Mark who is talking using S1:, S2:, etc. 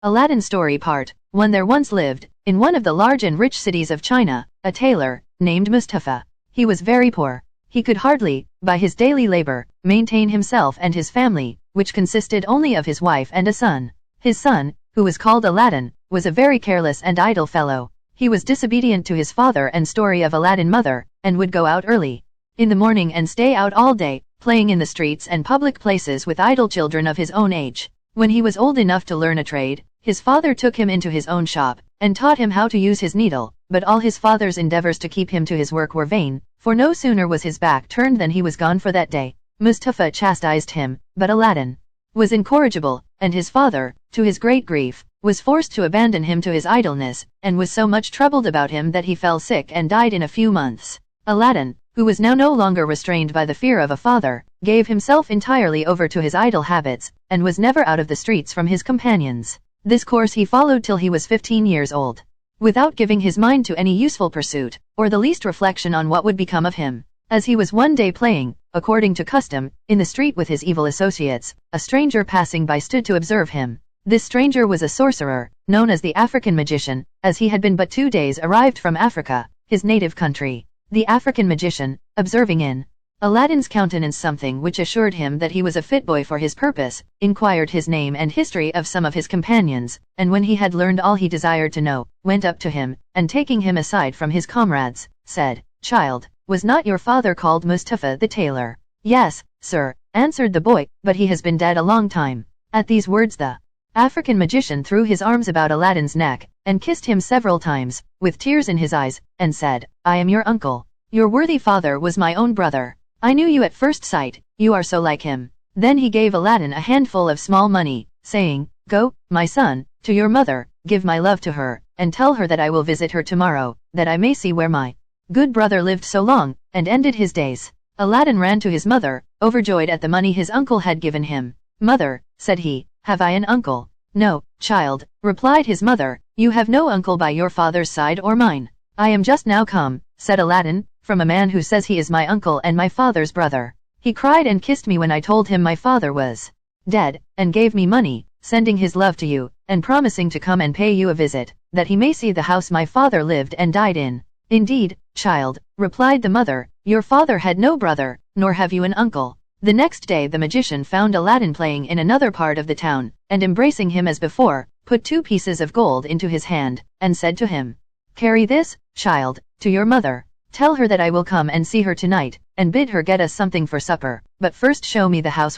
S1: Aladdin Story Part 1. There once lived, in one of the large and rich cities of China, a tailor, named Mustafa. He was very poor. He could hardly, by his daily labor, maintain himself and his family, which consisted only of his wife and a son. His son, who was called Aladdin, was a very careless and idle fellow. He was disobedient to his father and story of Aladdin mother, and would go out early in the morning and stay out all day, playing in the streets and public places with idle children of his own age. When he was old enough to learn a trade, his father took him into his own shop, and taught him how to use his needle, but all his father's endeavors to keep him to his work were vain, for no sooner was his back turned than he was gone for that day. Mustafa chastised him, but Aladdin was incorrigible, and his father, to his great grief, was forced to abandon him to his idleness, and was so much troubled about him that he fell sick and died in a few months. Aladdin, who was now no longer restrained by the fear of a father, gave himself entirely over to his idle habits, and was never out of the streets from his companions. This course he followed till he was 15 years old, without giving his mind to any useful pursuit, or the least reflection on what would become of him. As he was one day playing, according to custom, in the street with his evil associates, a stranger passing by stood to observe him. This stranger was a sorcerer, known as the African magician, as he had been but 2 days arrived from Africa, his native country. The African magician, observing in Aladdin's countenance something which assured him that he was a fit boy for his purpose, inquired his name and history of some of his companions, and when he had learned all he desired to know, went up to him, and taking him aside from his comrades, said, "Child, was not your father called Mustafa the tailor?" "Yes, sir," answered the boy, "but he has been dead a long time." At these words the African magician threw his arms about Aladdin's neck, and kissed him several times, with tears in his eyes, and said, "I am your uncle. Your worthy father was my own brother. I knew you at first sight, you are so like him." Then he gave Aladdin a handful of small money, saying, "Go, my son, to your mother, give my love to her, and tell her that I will visit her tomorrow, that I may see where my good brother lived so long, and ended his days." Aladdin ran to his mother, overjoyed at the money his uncle had given him. "Mother," said he, "have I an uncle?" "No, child," replied his mother, "you have no uncle by your father's side or mine." "I am just now come," said Aladdin, "from a man who says he is my uncle and my father's brother. He cried and kissed me when I told him my father was dead, and gave me money, sending his love to you, and promising to come and pay you a visit, that he may see the house my father lived and died in." "Indeed, child," replied the mother, "your father had no brother, nor have you an uncle." The next day the magician found Aladdin playing in another part of the town, and embracing him as before, put 2 pieces of gold into his hand, and said to him, "Carry this, child, to your mother. Tell her that I will come and see her tonight, and bid her get us something for supper, but first show me the house